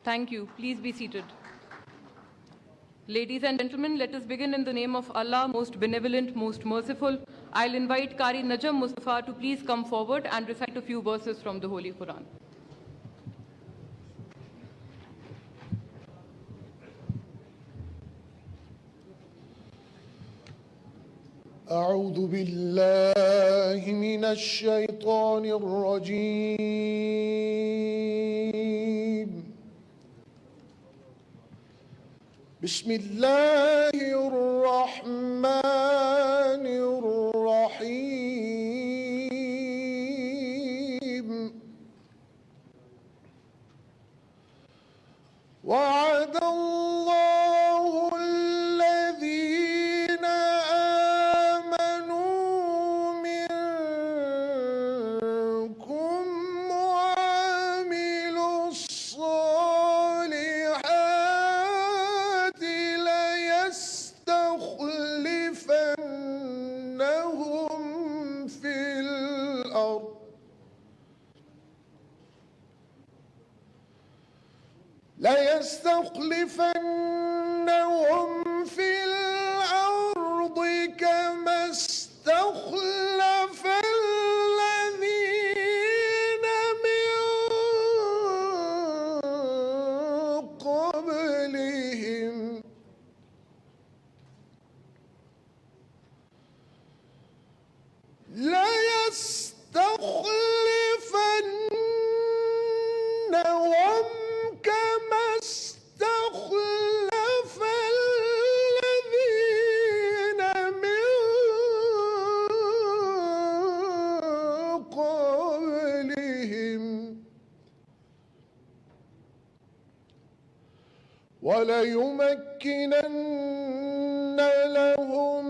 Thank you. Please be seated. Ladies and gentlemen, let us begin in the name of Allah, most benevolent, most merciful. I'll invite Qari Najam Mustafa to please come forward and recite a few verses from the Holy Quran. أعوذ بالله من الشيطان الرجيم بسم الله الرحمن الرحيم وعد الله الذين آمنوا منكم وعملوا الصالحات ليستخلفنهم في الأرض كما استخلف الذين من قبلهم ليستخلفنهم كما استخلف الذين من قبلهم وليمكنن لهم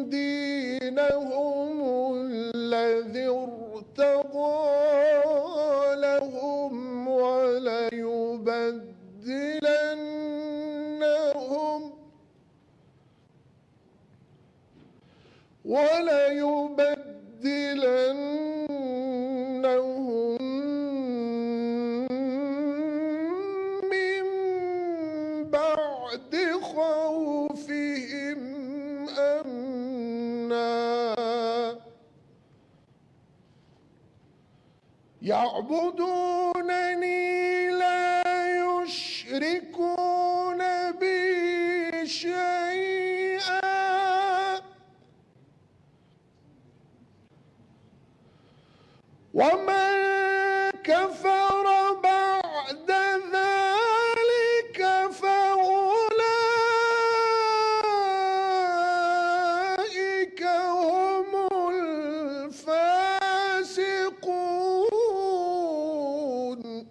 دينهم الذي ارتضى لهم وليبدلنهم من بعد خوفهم أمنا يعبدونني لا يشركون بي شيئا ومن كفر بعد ذلك فأولئك هم الفاسقون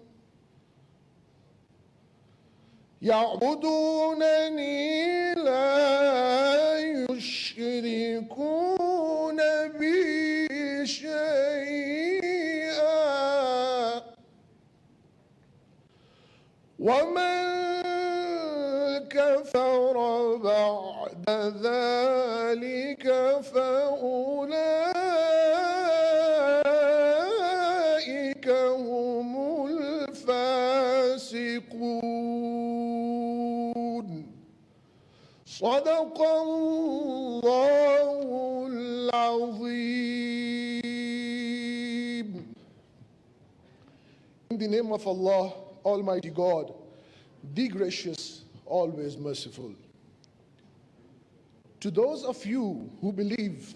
يعبدونني لا يشركون بي شيئا ومن كفر بعد ذلك فأولئك هم الفاسقون صدق الله العظيم. In the name of Allah, Almighty God, the gracious, always merciful. To those of you who believe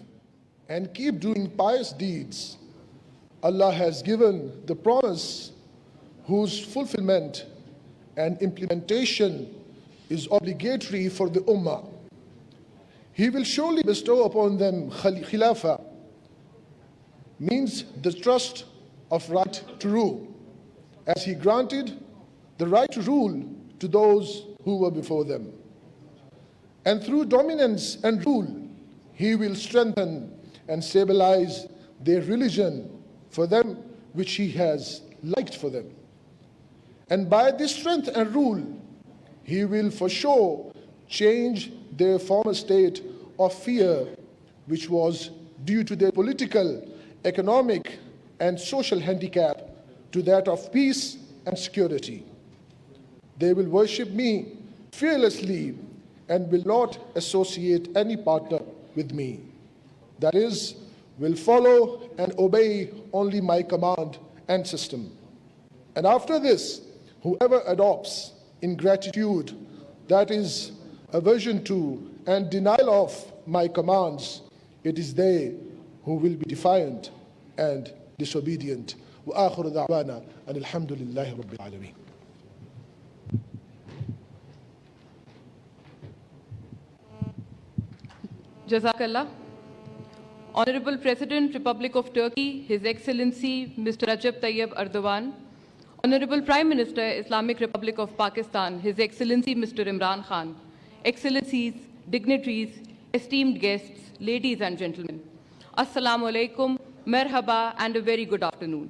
and keep doing pious deeds, Allah has given the promise whose fulfillment and implementation is obligatory for the Ummah. He will surely bestow upon them Khilafah, means the trust of right to rule, as He granted the right to rule to those who were before them. And through dominance and rule, He will strengthen and stabilize their religion for them which He has liked for them. And by this strength and rule, He will for sure change their former state of fear, which was due to their political, economic, and social handicap, to that of peace and security. They will worship me fearlessly and will not associate any partner with me. That is, will follow and obey only my command and system. And after this, whoever adopts ingratitude, that is, aversion to and denial of my commands, it is they who will be defiant and disobedient. وآخر دعوانا أن الحمد لله رب العالمين. Jazakallah. Honorable President, Republic of Turkey, His Excellency Mr. Recep Tayyip Erdogan, Honorable Prime Minister, Islamic Republic of Pakistan, His Excellency Mr. Imran Khan, Excellencies, dignitaries, esteemed guests, ladies and gentlemen, Assalamu alaikum, merhaba, and a very good afternoon.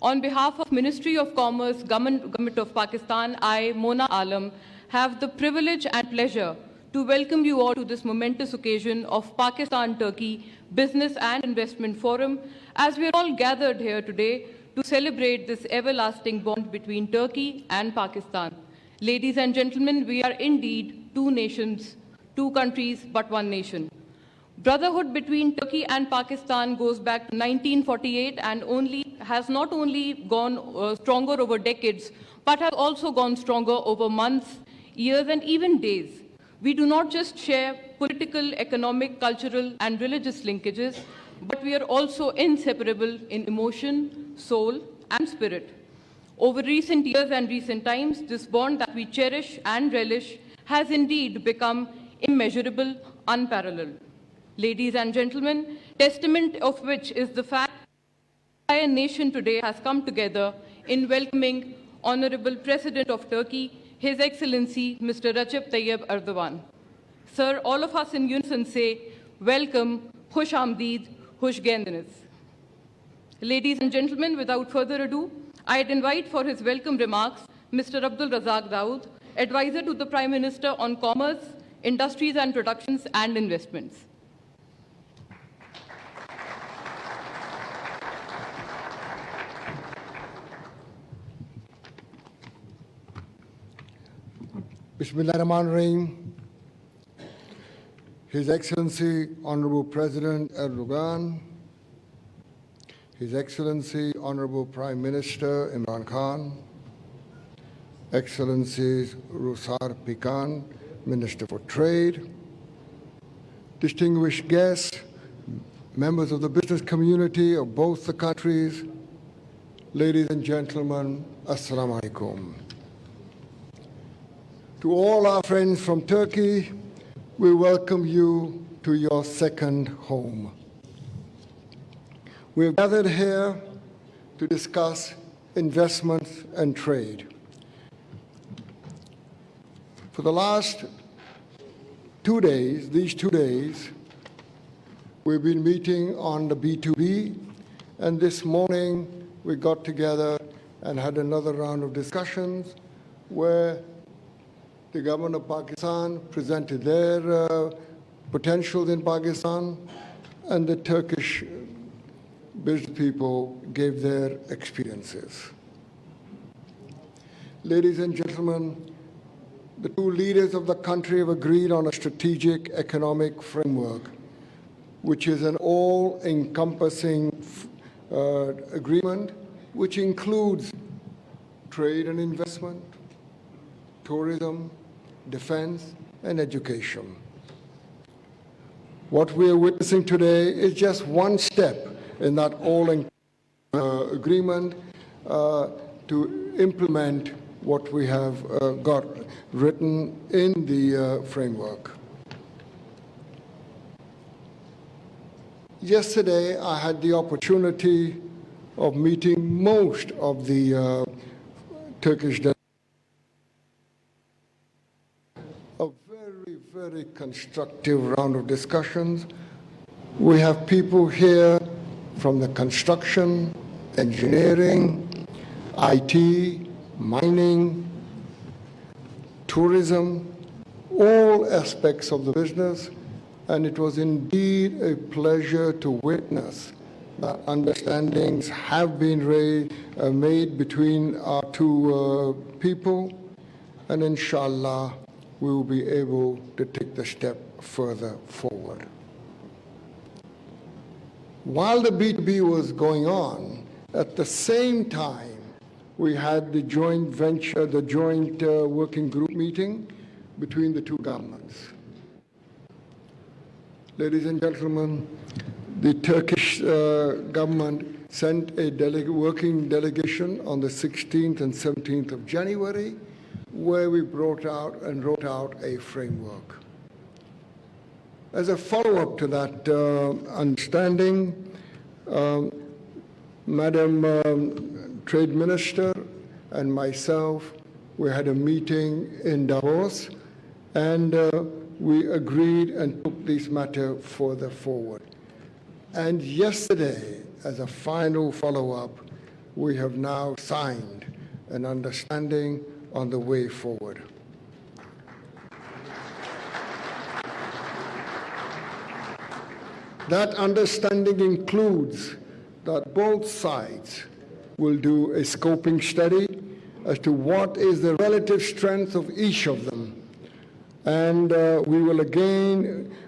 On behalf of Ministry of Commerce, Government of Pakistan, I, Mona Alam, have the privilege and pleasure to welcome you all to this momentous occasion of Pakistan-Turkey Business and Investment Forum, as we are all gathered here today to celebrate this everlasting bond between Turkey and Pakistan. Ladies and gentlemen, we are indeed two nations, two countries, but one nation. Brotherhood between Turkey and Pakistan goes back to 1948 and has not only gone stronger over decades, but has also gone stronger over months, years, and even days. We do not just share political, economic, cultural, and religious linkages, but we are also inseparable in emotion, soul, and spirit. Over recent years and recent times, this bond that we cherish and relish has indeed become immeasurable, unparalleled. Ladies and gentlemen, testament of which is the fact that the entire nation today has come together in welcoming Honorable President of Turkey, His Excellency Mr. Recep Tayyip Erdogan. Sir, all of us in unison say, welcome, Khush Amdeed, Khush Geldiniz. Ladies and gentlemen, without further ado, I'd invite for his welcome remarks Mr. Abdul Razak Dawood, Advisor to the Prime Minister on Commerce, Industries and Productions and Investments. Bismillahirrahmanirrahim. His Excellency Honorable President Erdogan, His Excellency Honorable Prime Minister Imran Khan, Excellencies Rusar Pikan, Minister for Trade, distinguished guests, members of the business community of both the countries, ladies and gentlemen, Assalamu alaikum. To all our friends from Turkey, we welcome you to your second home. We're gathered here to discuss investments and trade. For the last 2 days, these 2 days, we've been meeting on the B2B, and this morning we got together and had another round of discussions where the government of Pakistan presented their potentials in Pakistan, and the Turkish business people gave their experiences. Ladies and gentlemen, the two leaders of the country have agreed on a strategic economic framework, which is an all-encompassing agreement, which includes trade and investment, tourism, defense, and education. What we are witnessing today is just one step in that agreement to implement what we have got written in the framework. Yesterday, I had the opportunity of meeting most of the Turkish delegations. A very, very constructive round of discussions. We have people here from the construction, engineering, IT, mining, tourism, all aspects of the business, and it was indeed a pleasure to witness that understandings have been made between our two people, and inshallah, we will be able to take the step further forward. While the B2B was going on, at the same time, we had the joint venture, the joint working group meeting between the two governments. Ladies and gentlemen, the Turkish government sent a working delegation on the 16th and 17th of January, where we wrote out a framework. As a follow-up to that understanding, Madam Trade Minister and myself, we had a meeting in Davos, and we agreed and took this matter further forward. And yesterday, as a final follow-up, we have now signed an understanding on the way forward. That understanding includes that both sides will do a scoping study as to what is the relative strength of each of them. And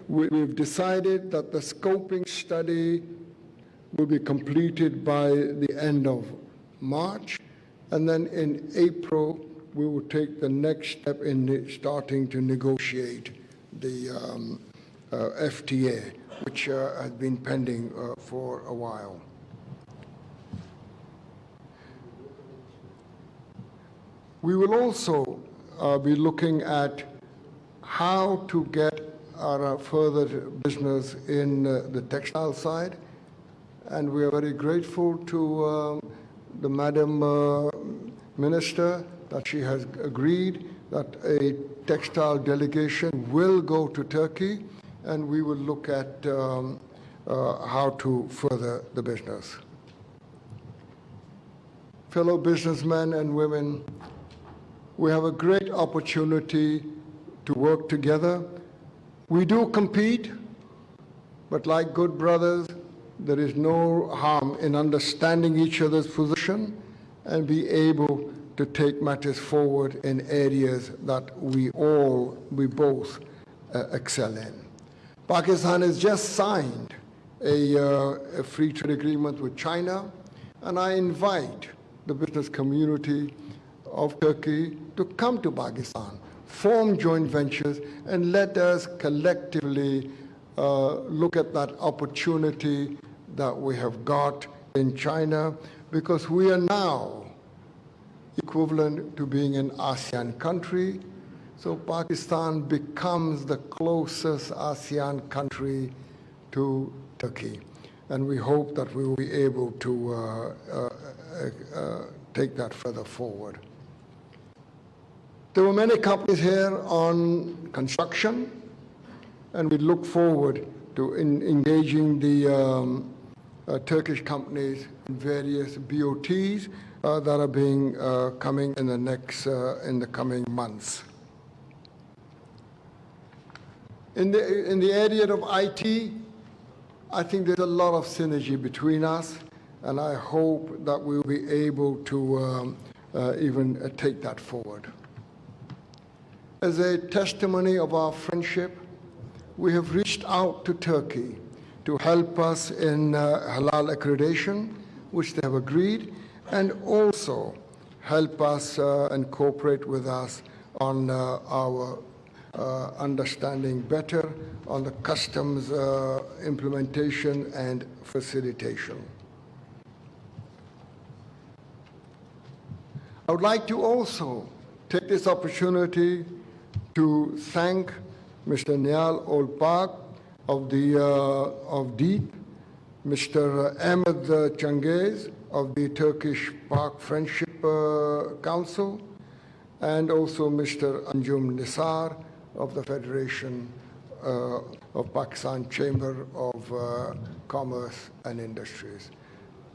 we've decided that the scoping study will be completed by the end of March, and then in April, we will take the next step in starting to negotiate the FTA, which has been pending for a while. We will also be looking at how to get our further business in the textile side, and we are very grateful to the Madam Minister that she has agreed that a textile delegation will go to Turkey, and we will look at how to further the business. Fellow businessmen and women, we have a great opportunity to work together. We do compete, but like good brothers, there is no harm in understanding each other's position and be able to take matters forward in areas that we both excel in. Pakistan has just signed a free trade agreement with China, and I invite the business community of Turkey to come to Pakistan, form joint ventures, and let us collectively look at that opportunity that we have got in China, because we are now equivalent to being an ASEAN country. So Pakistan becomes the closest ASEAN country to Turkey. And we hope that we will be able to take that further forward. There were many companies here on construction, and we look forward to engaging the Turkish companies in various BOTs that are being coming in the coming months. In the area of IT, I think there's a lot of synergy between us, and I hope that we'll be able to even take that forward. As a testimony of our friendship, we have reached out to Turkey to help us in halal accreditation, which they have agreed, and also help us and cooperate with us on our understanding better on the customs implementation and facilitation. I would like to also take this opportunity to thank Mr. Nial Olpak of DEEP, Mr. Ahmed Changiz of the Turkish Pak Friendship Council, and also Mr. Anjum Nisar of the Federation of Pakistan Chamber of Commerce and Industries.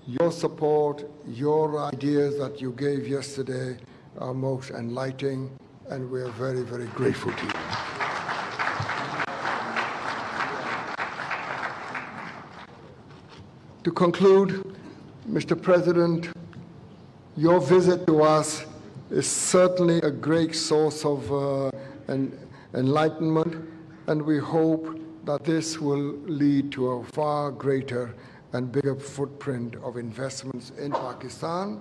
Your support, your ideas that you gave yesterday are most enlightening, and we are very, very grateful to you. To conclude, Mr. President, your visit to us is certainly a great source of enlightenment, and we hope that this will lead to a far greater and bigger footprint of investments in Pakistan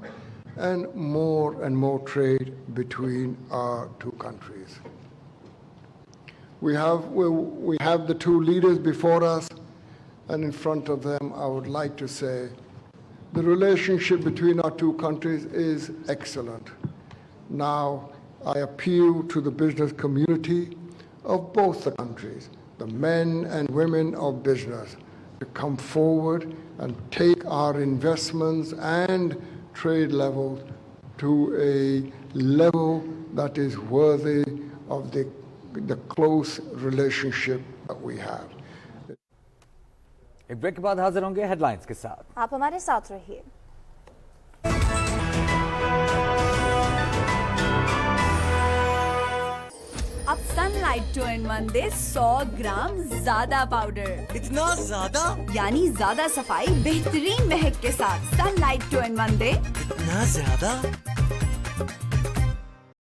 and more trade between our two countries. We have the two leaders before us, and in front of them, I would like to say the relationship between our two countries is excellent. Now, I appeal to the business community of both the countries, the men and women of business, to come forward and take our investments and trade levels to a level that is worthy of the close relationship that we have. एक break के बाद हाजिर होंगे headlines के साथ। आप हमारे साथ रहिए। अब सनलाइट 2-in-1 दे 100 ग्राम ज्यादा पाउडर। इतना ज्यादा? यानी ज्यादा सफाई बेहतरीन महक के साथ। सनलाइट 2-in-1 दे इतना ज्यादा?